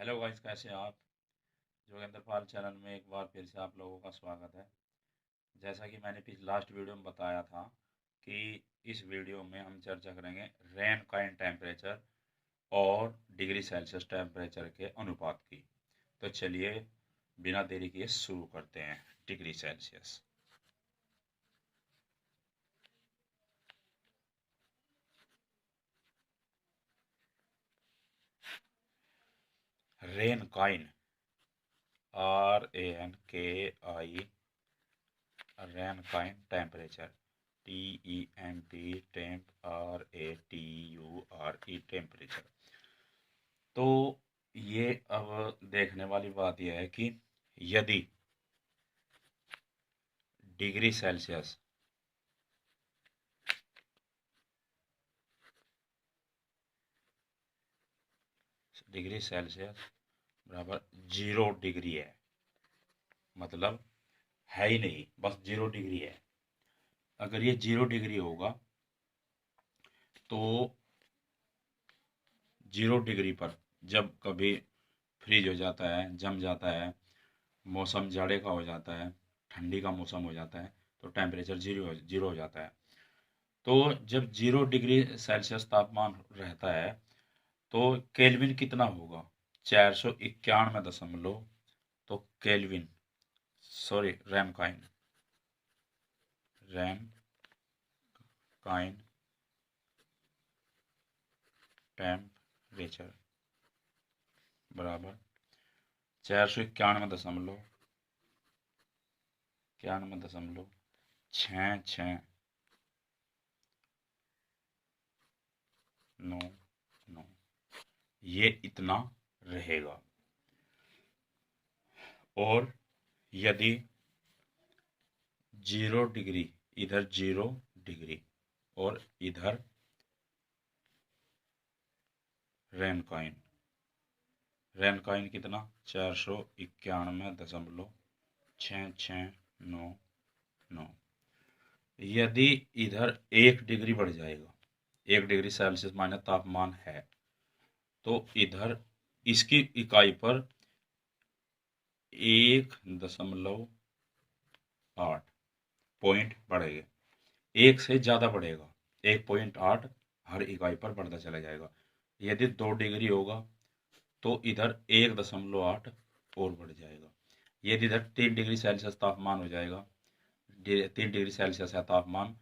Hello guys, कैसे हैं आप। जोगेंद्र पाल चैनल में एक बार फिर से आप लोगों का स्वागत है। जैसा कि मैंने लास्ट वीडियो में बताया था कि इस वीडियो में हम चर्चा करेंगे रेन काइन टेम्परेचर और डिग्री सेल्सियस टेम्परेचर के अनुपात की। तो चलिए बिना देरी किए शुरू करते हैं। Degree Celsius. Rankine, RANKI, Rankine temperature, TEMP, temp, RATURE, temperature. तो ये अब देखने वाली बात यह है कि यदि डिग्री सेल्सियस डिग्री सेल्सियस बराबर 0 डिग्री है, मतलब है ही नहीं, बस 0 डिग्री है। अगर ये 0 डिग्री होगा तो 0 डिग्री पर जब कभी फ्रीज हो जाता है, जम जाता है, मौसम जाड़े का हो जाता है, ठंडी का मौसम हो जाता है, तो टेम्परेचर जीरो हो जाता है। तो जब 0 डिग्री सेल्सियस तापमान रहता है तो केल्विन कितना होगा? 491 दशमलव, तो Kelvin, sorry, Rankine temperature बराबर 491,66,9,9, ये इतना रहेगा। और यदि 0 डिग्री, इधर 0 डिग्री और इधर रेनकाइन, कितना? 491,66,9,9। यदि इधर 1 डिग्री बढ़ जाएगा, 1 डिग्री सेल्सियस माइनस तापमान है, तो इधर इसकी इकाई पर 1.8 पॉइंट बढ़ेगा। एक से ज़्यादा बढ़ेगा, 1.8 हर इकाई पर बढ़ता चला जाएगा। यदि 2 डिग्री होगा तो इधर 1.8 और बढ़ जाएगा। यदि इधर 3 डिग्री सेल्सियस तापमान हो जाएगा, 3 डिग्री सेल्सियस है तापमान,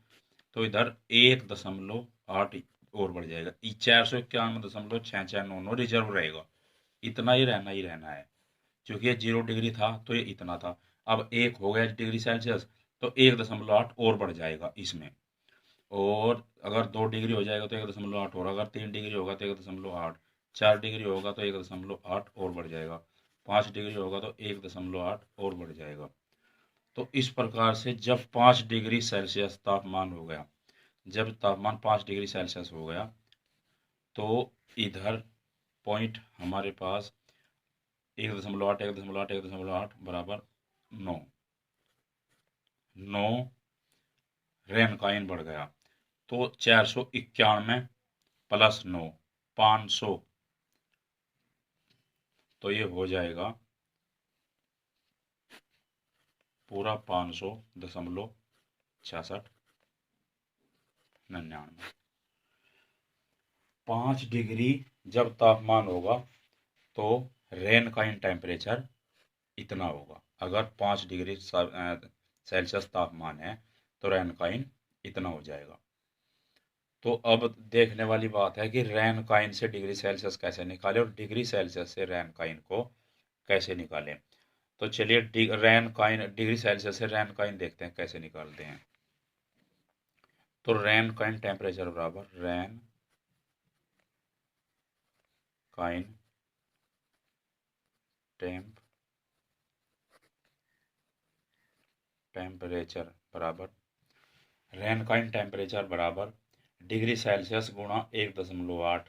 तो इधर 1.8 और बढ़ जाएगा। 491,66,9,9 रिजर्व रहेगा। इतना ही रहना है। क्योंकि ये 0 डिग्री था तो ये इतना था। अब 1 हो गया 1 डिग्री सेल्सियस, तो 1.8 और बढ़ जाएगा इसमें। और अगर 2 डिग्री हो जाएगा तो 1.8 और, अगर 3 डिग्री होगा तो 1.8, 4 डिग्री होगा तो 1.8 और बढ़ जाएगा, 5 डिग्री होगा तो 1.8 और बढ़ जाएगा। तो इस प्रकार से जब 5 डिग्री सेल्सियस तापमान हो गया, जब तापमान 5 डिग्री सेल्सियस हो गया, तो इधर पॉइंट हमारे पास 1.8, 1.8, 1.8 बराबर 9, 9 रेनकाइन बढ़ गया। तो 491 प्लस 9, 500, तो ये हो जाएगा पूरा 500.6699। 5 डिग्री जब तापमान होगा तो रेन का इन टेम्परेचर इतना होगा। अगर 5 डिग्री सेल्सियस तापमान है तो रेन का इन इतना हो जाएगा। तो अब देखने वाली बात है कि रेन काइन से डिग्री सेल्सियस कैसे निकालें और डिग्री सेल्सियस से रेन काइन को कैसे निकालें। तो चलिए रेन काइन, डिग्री सेल्सियस से रेन काइन देखते हैं कैसे निकालते हैं। तो रेन काइन टेम्परेचर बराबर रेन काइन टेम्परेचर बराबर रेन काइन टेम्परेचर बराबर डिग्री सेल्सियस गुणा 1.8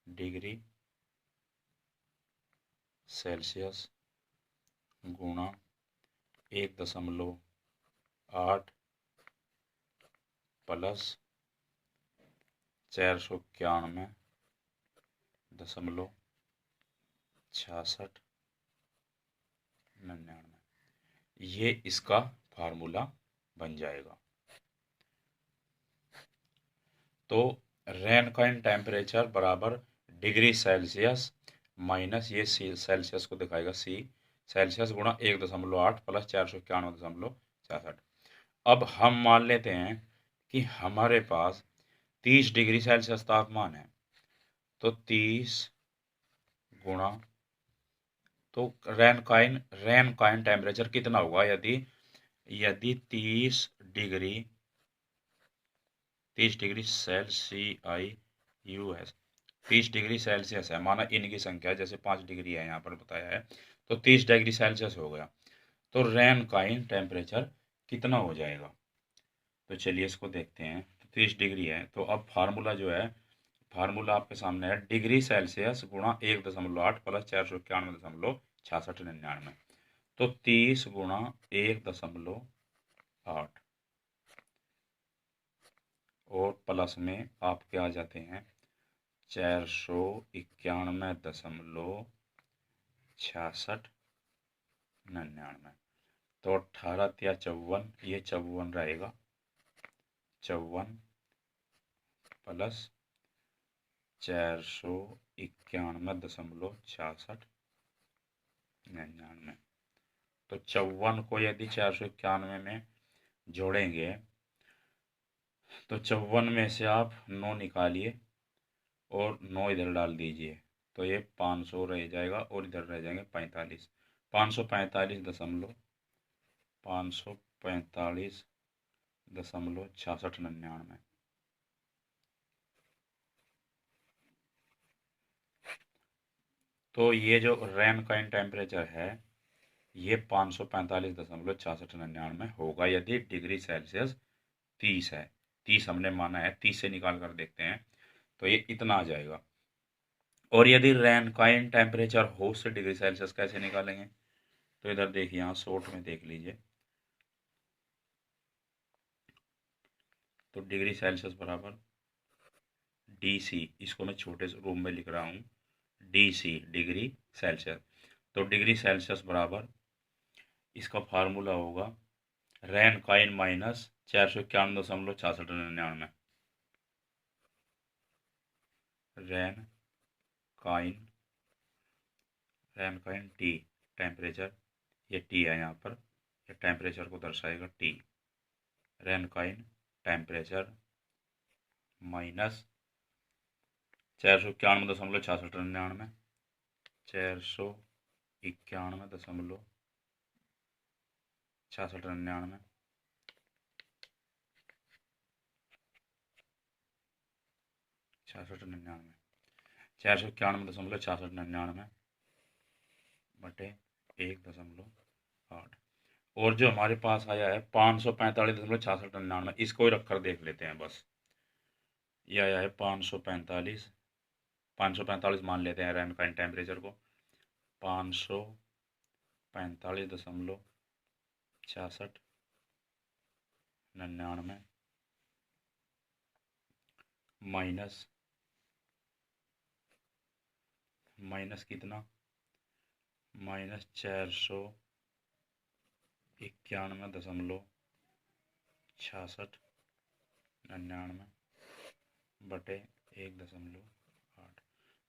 डिग्री सेल्सियस गुणा 1.8 प्लस 491.6699, ये इसका फार्मूला बन जाएगा। तो रेनकाइन टेम्परेचर बराबर डिग्री सेल्सियस माइनस ये सेल्सियस को दिखाएगा सेल्सियस गुणा 1.8 प्लस 491.66। अब हम मान लेते हैं कि हमारे पास 30 डिग्री सेल्सियस तापमान है, तो 30 गुणा, तो रेनकाइन टेम्परेचर कितना होगा यदि यदि 30 डिग्री सेल्सियस 30 डिग्री सेल्सियस है, माना इनकी संख्या जैसे 5 डिग्री है यहाँ पर बताया है, तो 30 डिग्री सेल्सियस हो गया, तो रेनकाइन टेम्परेचर कितना हो जाएगा। तो चलिए इसको देखते हैं। तो 30 डिग्री है, तो अब फार्मूला जो है, फार्मूला आपके सामने है, डिग्री सेल्सियस गुणा 1.8 प्लस 491.6699। तो 30 गुणा 1.8 और प्लस में आपके आ जाते हैं 491.6699। तो 18 या 54, ये 54 रहेगा, 54 प्लस 491.6699। तो 54 को यदि 491 में जोड़ेंगे तो 54 में से आप 9 निकालिए और 9 इधर डाल दीजिए, तो ये 500 रह जाएगा और इधर रह जाएंगे 45, 545.6699। तो ये जो रेनकाइन टेम्परेचर है ये 545.6699 होगा यदि डिग्री सेल्सियस 30 है। 30 हमने माना है, 30 से निकाल कर देखते हैं तो ये इतना आ जाएगा। और यदि रेनकाइन टेम्परेचर हो से डिग्री सेल्सियस कैसे निकालेंगे, तो इधर देखिए, यहाँ शॉर्ट में देख लीजिए। तो डिग्री सेल्सियस बराबर DC, इसको मैं छोटे से रूप में लिख रहा हूँ, DC डिग्री सेल्सियस। तो डिग्री सेल्सियस बराबर इसका फार्मूला होगा रेनकाइन माइनस 491.6699। रेनकाइन T टेम्परेचर, ये T है यहाँ पर, ये टेम्परेचर को दर्शाएगा T। रेनकाइन टेम्परेचर माइनस 491.6699, 491.6699, 491.6699 बटे 1.8। और जो हमारे पास आया है 545.6699, इसको ही रखकर देख लेते हैं बस। ये आया है 545 मान लेते हैं रेनकाइन टेम्परेचर को, 545.6699 माइनस कितना, माइनस 491.6699 बटे 1.8।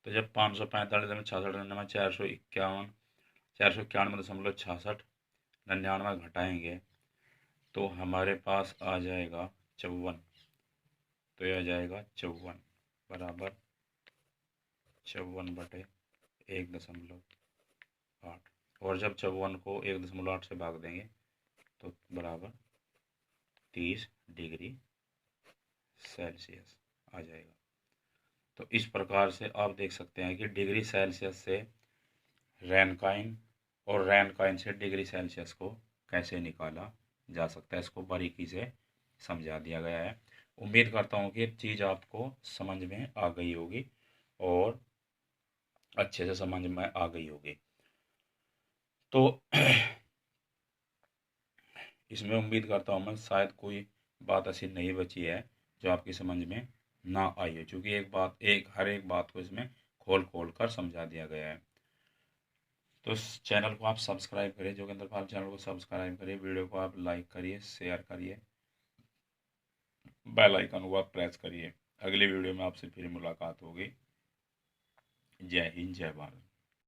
तो जब 545.6699 491.6699 घटाएंगे तो हमारे पास आ जाएगा 54। तो यह आ जाएगा 54 बराबर 54 बटे 1.8। और जब 54 को 1.8 से भाग देंगे तो बराबर 30 डिग्री सेल्सियस आ जाएगा। तो इस प्रकार से आप देख सकते हैं कि डिग्री सेल्सियस से रेनकाइन और रेनकाइन से डिग्री सेल्सियस को कैसे निकाला जा सकता है, इसको बारीकी से समझा दिया गया है। उम्मीद करता हूँ कि ये चीज़ आपको समझ में आ गई होगी और अच्छे से समझ में आ गई होगी। तो इसमें उम्मीद करता हूँ मैं शायद कोई बात ऐसी नहीं बची है जो आपकी समझ में ना आई है, क्योंकि हर एक बात को इसमें खोल खोल कर समझा दिया गया है। तो इस चैनल को आप सब्सक्राइब करिए, जोगिंदर पाल चैनल को सब्सक्राइब करिए, वीडियो को आप लाइक करिए, शेयर करिए, बेल आइकन को आप प्रेस करिए। अगली वीडियो में आपसे फिर मुलाकात होगी। जय हिंद, जय भारत।